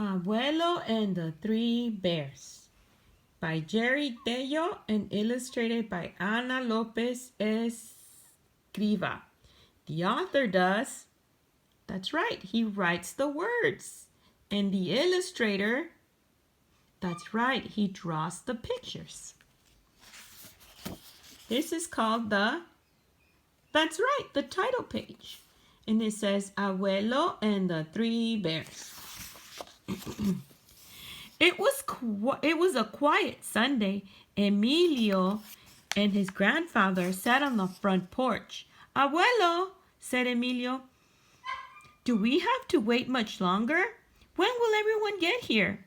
Abuelo and the Three Bears by Jerry Tello and illustrated by Ana Lopez Escriva. The author does, that's right, he writes the words. And the illustrator, that's right, he draws the pictures. This is called that's right, the title page. And it says Abuelo and the Three Bears. It was a quiet Sunday. Emilio and his grandfather sat on the front porch. Abuelo, said Emilio, do we have to wait much longer? When will everyone get here?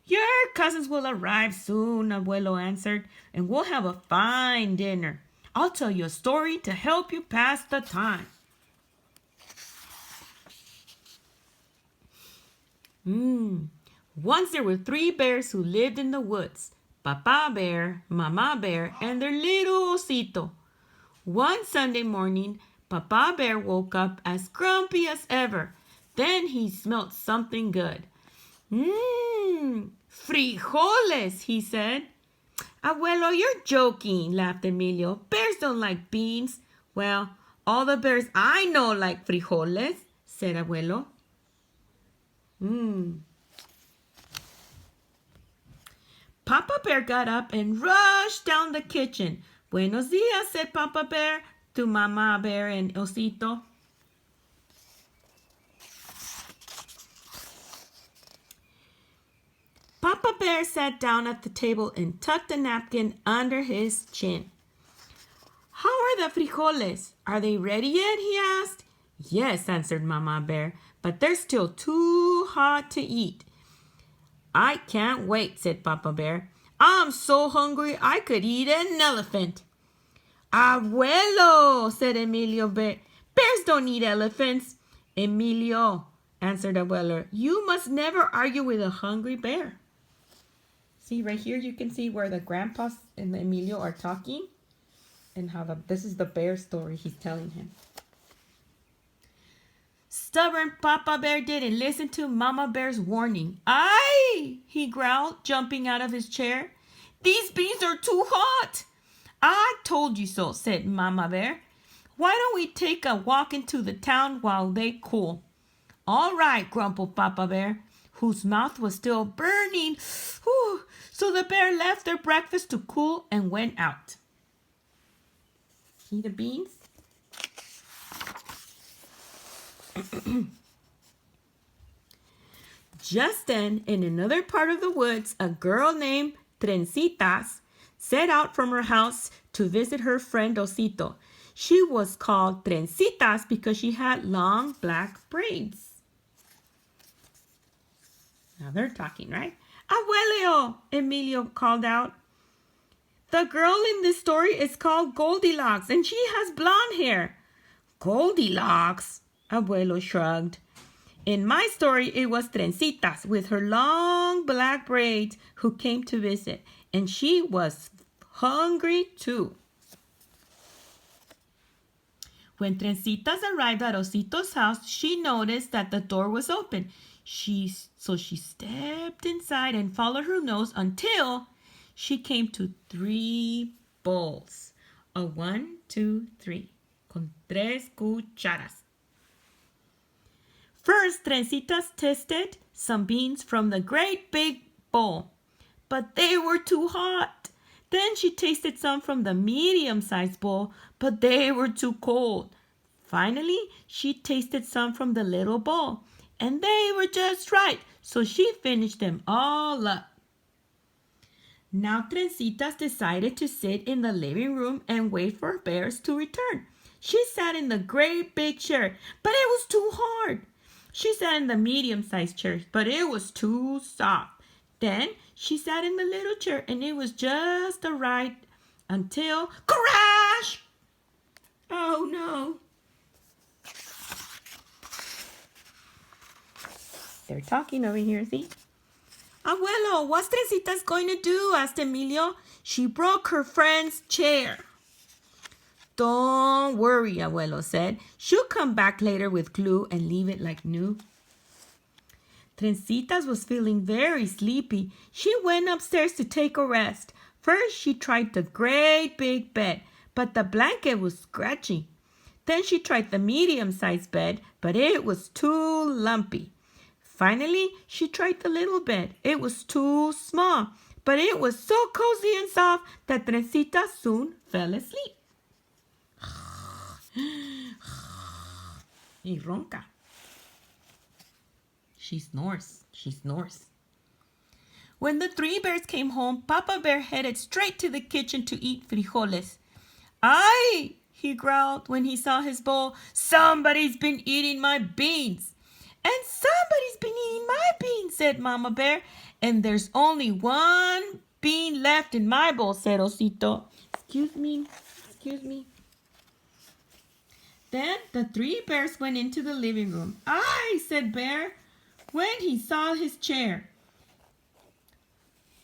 Your cousins will arrive soon, Abuelo answered, and we'll have a fine dinner. I'll tell you a story to help you pass the time. Once there were three bears who lived in the woods. Papa Bear, Mama Bear, and their little osito. One Sunday morning, Papa Bear woke up as grumpy as ever. Then he smelt something good. Frijoles, he said. Abuelo, you're joking, laughed Emilio. Bears don't like beans. Well, all the bears I know like frijoles, said Abuelo. Papa Bear got up and rushed down the kitchen. Buenos dias, said Papa Bear to Mama Bear and Osito. Papa Bear sat down at the table and tucked a napkin under his chin. How are the frijoles? Are they ready yet? He asked. Yes, answered Mama Bear, but they're still too hot to eat. I can't wait, said Papa Bear. I'm so hungry I could eat an elephant. Abuelo, said Emilio Bear. Bears don't eat elephants. Emilio, answered Abuelo, you must never argue with a hungry bear. See, right here you can see where the grandpa and the Emilio are talking and how this is the bear story he's telling him. Stubborn Papa Bear didn't listen to Mama Bear's warning. Aye, he growled, jumping out of his chair. These beans are too hot. I told you so, said Mama Bear. Why don't we take a walk into the town while they cool? All right, grumbled Papa Bear, whose mouth was still burning. Whew. So the bear left their breakfast to cool and went out. See the beans? Just then, in another part of the woods, a girl named Trencitas set out from her house to visit her friend Osito. She was called Trencitas because she had long black braids. Now they're talking, right? Abuelo, Emilio called out. The girl in this story is called Goldilocks and she has blonde hair. Goldilocks? Abuelo shrugged. In my story, it was Trencitas with her long black braids who came to visit, and she was hungry too. When Trencitas arrived at Osito's house, she noticed that the door was open. So she stepped inside and followed her nose until she came to 3 bowls. A 1, 2, 3. Con 3 cucharas. First, Trencitas tasted some beans from the great big bowl, but they were too hot. Then she tasted some from the medium-sized bowl, but they were too cold. Finally, she tasted some from the little bowl, and they were just right, so she finished them all up. Now Trencitas decided to sit in the living room and wait for Bears to return. She sat in the great big chair, but it was too hard. She sat in the medium-sized chair, but it was too soft. Then she sat in the little chair, and it was just right until crash! Oh no! They're talking over here, see? Abuelo, what's Trencitas going to do? Asked Emilio. She broke her friend's chair. Don't worry, Abuelo said. She'll come back later with glue and leave it like new. Trencitas was feeling very sleepy. She went upstairs to take a rest. First, she tried the great big bed, but the blanket was scratchy. Then she tried the medium-sized bed, but it was too lumpy. Finally, she tried the little bed. It was too small, but it was so cozy and soft that Trencita soon fell asleep. Y ronca. She snores. She snores. When the three bears came home, Papa Bear headed straight to the kitchen to eat frijoles. "Ay!" he growled when he saw his bowl. "Somebody's been eating my beans." "And somebody's been eating my beans," said Mama Bear. "And there's only one bean left in my bowl," said Osito. Excuse me. Then the three bears went into the living room. "Ay!" said Bear when he saw his chair.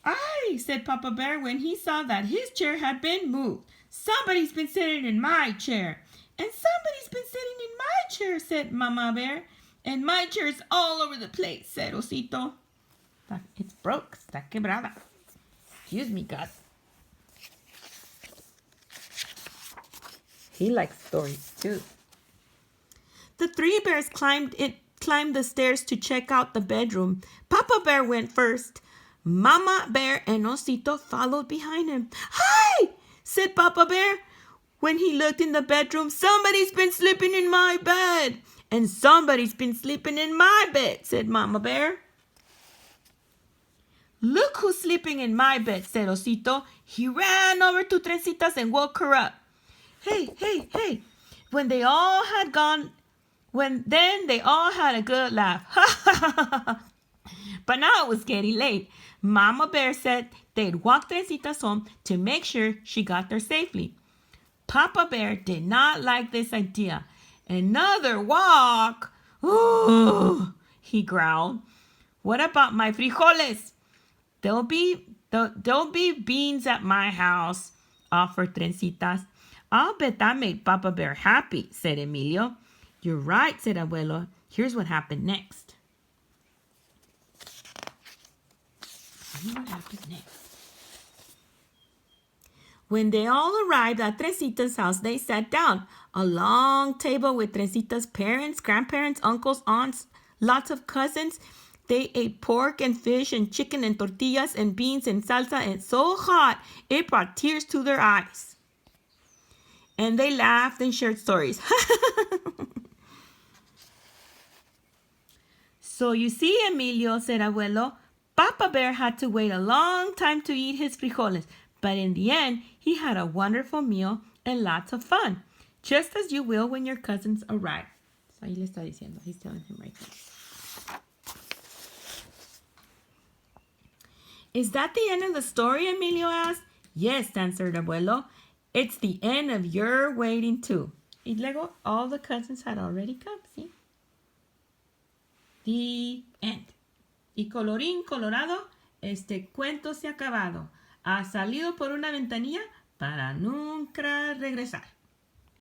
"Ay!" said Papa Bear when he saw that his chair had been moved. "Somebody's been sitting in my chair." "And somebody's been sitting in my chair," said Mama Bear. "And my chair is all over the place," said Osito. "It's broke. Está quebrada." Excuse me, Gus. He likes stories too. The three bears climbed the stairs to check out the bedroom. Papa Bear went first. Mama Bear and Osito followed behind him. "Hi!" said Papa Bear when he looked in the bedroom. "Somebody's been sleeping in my bed." "And somebody's been sleeping in my bed," said Mama Bear. "Look who's sleeping in my bed," said Osito. He ran over to Trencitas and woke her up. Hey. Then they all had a good laugh. But now it was getting late. Mama Bear said they'd walk Trencitas home to make sure she got there safely. Papa Bear did not like this idea. "Another walk? Ooh," he growled. "What about my frijoles?" There'll be beans at my house," offered Trencitas. "I'll bet that made Papa Bear happy," said Emilio. "You're right," said Abuelo. "Here's what happened next." When they all arrived at Trencita's house, they sat down. A long table with Trencita's parents, grandparents, uncles, aunts, lots of cousins. They ate pork and fish and chicken and tortillas and beans and salsa, and so hot it brought tears to their eyes. And they laughed and shared stories. "So you see, Emilio," said Abuelo, "Papa Bear had to wait a long time to eat his frijoles, but in the end, he had a wonderful meal and lots of fun, just as you will when your cousins arrive." So ahí le está diciendo. He's telling him right there. "Is that the end of the story?" Emilio asked. "Yes," answered Abuelo. "It's the end of your waiting too." Y luego, all the cousins had already come, see? The end. Y colorín colorado, este cuento se ha acabado. Ha salido por una ventanilla para nunca regresar.